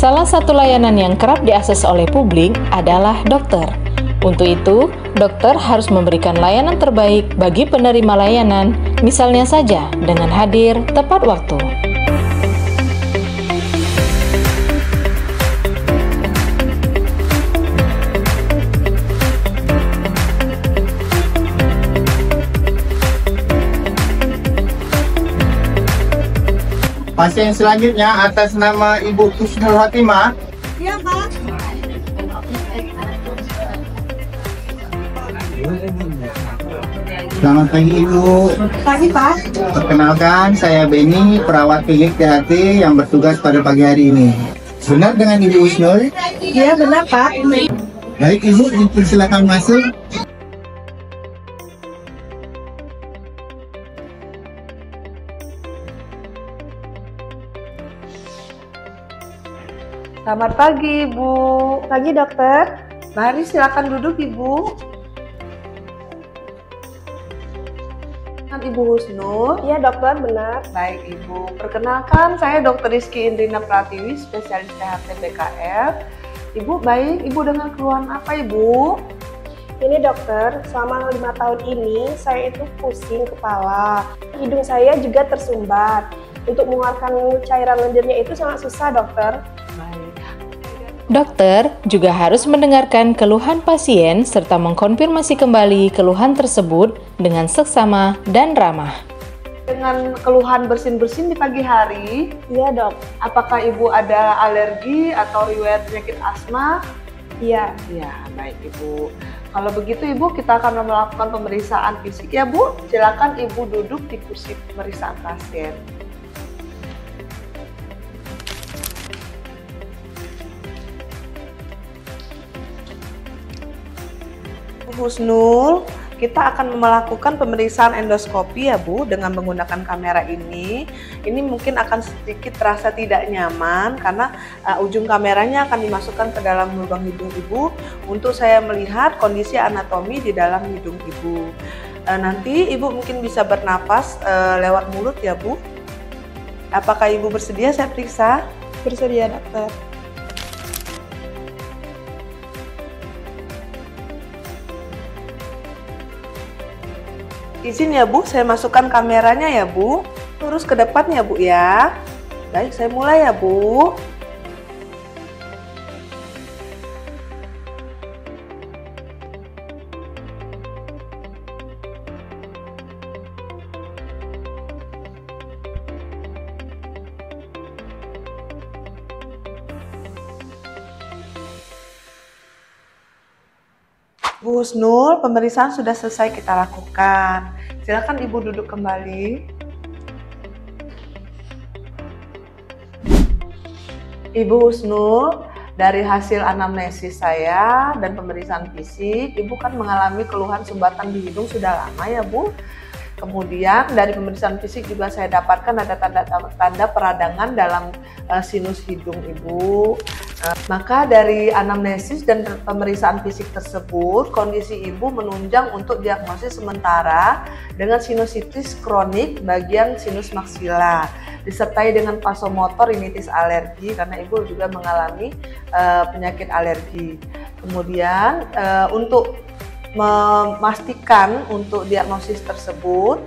Salah satu layanan yang kerap diakses oleh publik adalah dokter. Untuk itu, dokter harus memberikan layanan terbaik bagi penerima layanan, misalnya saja dengan hadir tepat waktu. Pasien selanjutnya atas nama Ibu Kusnul Hatimah. Iya, Pak. Selamat pagi Ibu. Pagi, Pak. Perkenalkan, saya Benny, perawat klinik THT yang bertugas pada pagi hari ini. Benar dengan Ibu Kusnul? Iya, benar, Pak. Baik Ibu, dipersilakan masuk. Selamat pagi, Ibu. Pagi, dokter. Mari silakan duduk, Ibu. Kan Ibu Husnul. Iya, dokter, benar. Baik, Ibu. Perkenalkan, saya Dr. Rizky Indrina Pratiwi, spesialis THT BKF. Ibu, baik. Ibu dengan keluhan apa, Ibu? Ini dokter, selama 5 tahun ini saya itu pusing kepala. Hidung saya juga tersumbat. Untuk mengeluarkan cairan lendirnya itu sangat susah, dokter. Baik. Dokter juga harus mendengarkan keluhan pasien serta mengkonfirmasi kembali keluhan tersebut dengan seksama dan ramah. Dengan keluhan bersin-bersin di pagi hari, Iya, dok. apakah Ibu ada alergi atau riwayat penyakit asma? Iya. Ya, baik Ibu. Kalau begitu Ibu, kita akan melakukan pemeriksaan fisik ya Bu. Silakan Ibu duduk di kursi pemeriksaan pasien. Bu Husnul, kita akan melakukan pemeriksaan endoskopi ya Bu dengan menggunakan kamera ini. Ini mungkin akan sedikit terasa tidak nyaman karena ujung kameranya akan dimasukkan ke dalam lubang hidung Ibu untuk saya melihat kondisi anatomi di dalam hidung Ibu. Nanti Ibu mungkin bisa bernapas lewat mulut ya Bu. Apakah Ibu bersedia saya periksa? Bersedia, dokter. Izin ya Bu, saya masukkan kameranya ya Bu. Lurus ke depan ya Bu ya. Baik, saya mulai ya Bu. Bu Husnul, pemeriksaan sudah selesai kita lakukan. Silakan Ibu duduk kembali. Ibu Husnul, dari hasil anamnesis saya dan pemeriksaan fisik, Ibu kan mengalami keluhan sumbatan di hidung sudah lama ya Bu. Kemudian dari pemeriksaan fisik juga saya dapatkan ada tanda-tanda peradangan dalam sinus hidung Ibu. Maka dari anamnesis dan pemeriksaan fisik tersebut, kondisi Ibu menunjang untuk diagnosis sementara dengan sinusitis kronik bagian sinus maksila, disertai dengan vasomotor rinitis alergi karena Ibu juga mengalami penyakit alergi. Kemudian untuk memastikan untuk diagnosis tersebut,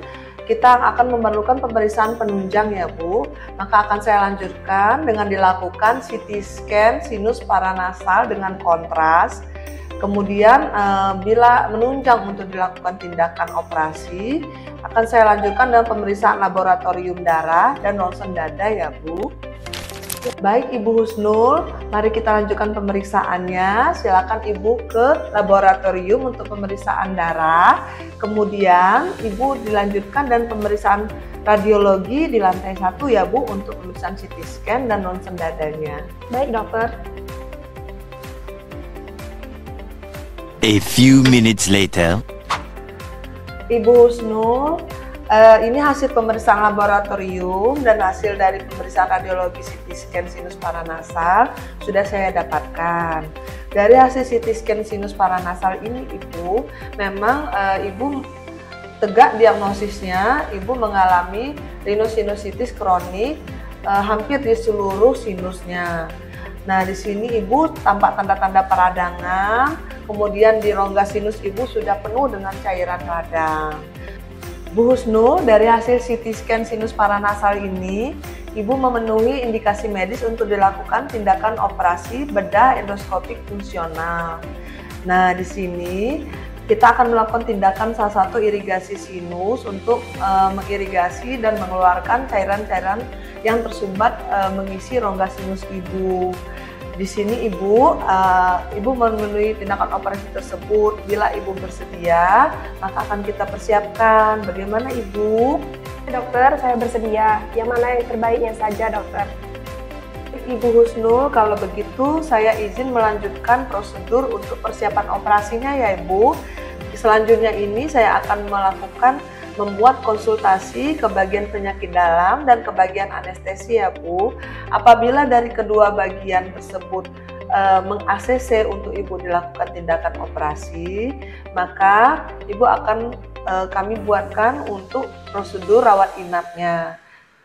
kita akan memerlukan pemeriksaan penunjang ya Bu. Maka akan saya lanjutkan dengan dilakukan CT scan sinus paranasal dengan kontras. Kemudian bila menunjang untuk dilakukan tindakan operasi, akan saya lanjutkan dengan pemeriksaan laboratorium darah dan ronsen dada ya Bu. Baik Ibu Husnul, mari kita lanjutkan pemeriksaannya. Silakan Ibu ke laboratorium untuk pemeriksaan darah. Kemudian Ibu dilanjutkan dan pemeriksaan radiologi di lantai 1 ya Bu untuk pemeriksaan CT scan dan ronsen dadanya. Baik, dokter. A few minutes later. Ibu Husnul, ini hasil pemeriksaan laboratorium dan hasil dari pemeriksaan radiologi CT scan sinus paranasal sudah saya dapatkan. Dari hasil CT scan sinus paranasal ini Ibu, memang Ibu tegak diagnosisnya, Ibu mengalami rhinosinusitis kronik hampir di seluruh sinusnya. Nah, di sini Ibu tampak tanda-tanda peradangan, kemudian di rongga sinus Ibu sudah penuh dengan cairan radang. Bu Husnul, dari hasil CT scan sinus paranasal ini, Ibu memenuhi indikasi medis untuk dilakukan tindakan operasi bedah endoskopik fungsional. Nah, di sini kita akan melakukan tindakan salah satu irigasi sinus untuk mengirigasi dan mengeluarkan cairan-cairan yang tersumbat mengisi rongga sinus Ibu. Di sini Ibu memenuhi tindakan operasi tersebut. Bila Ibu bersedia, maka akan kita persiapkan. Bagaimana Ibu? Dokter, saya bersedia. Yang mana yang terbaiknya saja, dokter? Ibu Husnul, kalau begitu saya izin melanjutkan prosedur untuk persiapan operasinya ya Ibu. Selanjutnya ini saya akan membuat konsultasi ke bagian penyakit dalam dan ke bagian anestesi ya Bu. Apabila dari kedua bagian tersebut meng-ACC untuk Ibu dilakukan tindakan operasi, maka Ibu akan kami buatkan untuk prosedur rawat inapnya.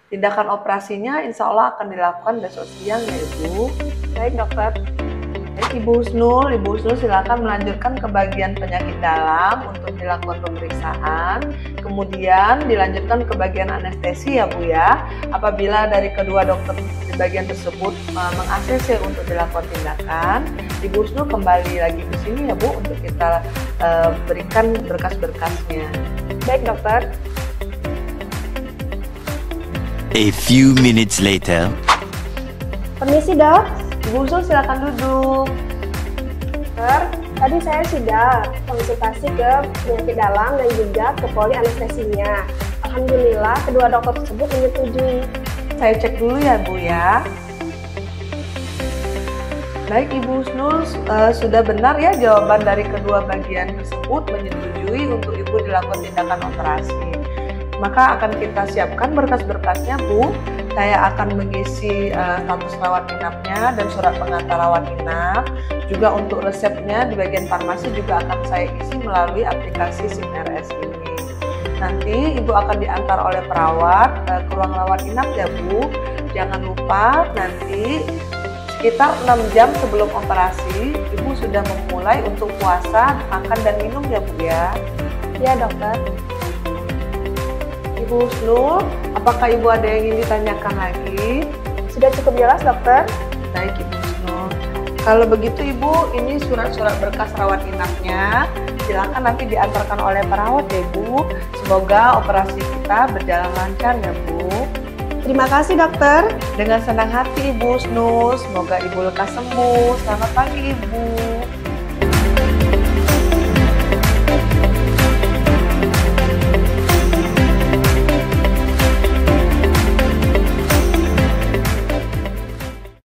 Tindakan operasinya insya Allah akan dilakukan besok siang ya Ibu. Baik dokter. Ibu Husnul silakan melanjutkan ke bagian penyakit dalam untuk dilakukan pemeriksaan. Kemudian dilanjutkan ke bagian anestesi ya Bu ya. Apabila dari kedua dokter di bagian tersebut meng-ACC untuk dilakukan tindakan, Ibu Husnul kembali lagi ke sini ya Bu untuk kita berikan berkas-berkasnya. Baik dokter. A few minutes later. Permisi dok. Ibu Husnul silakan duduk. Dokter, tadi saya sudah konsultasi ke penyakit dalam dan juga ke poli anestesinya. Alhamdulillah kedua dokter tersebut menyetujui. Saya cek dulu ya Bu ya. Baik Ibu Husnul, sudah benar ya jawaban dari kedua bagian tersebut menyetujui untuk Ibu dilakukan tindakan operasi. Maka akan kita siapkan berkas-berkasnya Bu. Saya akan mengisi status rawat inapnya dan surat pengantar rawat inap. Juga untuk resepnya di bagian farmasi juga akan saya isi melalui aplikasi SIMRS ini. Nanti Ibu akan diantar oleh perawat ke ruang rawat inap ya Bu. Jangan lupa nanti sekitar 6 jam sebelum operasi Ibu sudah memulai untuk puasa, makan dan minum ya Bu ya. Ya dokter. Ibu Husnul, apakah Ibu ada yang ingin ditanyakan lagi? Sudah cukup jelas dokter. Baik Ibu Husnul. Kalau begitu Ibu, ini surat-surat berkas rawat inapnya. Silakan nanti diantarkan oleh perawat ya Bu. Semoga operasi kita berjalan lancar ya Bu. Terima kasih dokter. Dengan senang hati Ibu Husnul, semoga Ibu lekas sembuh. Selamat pagi Ibu.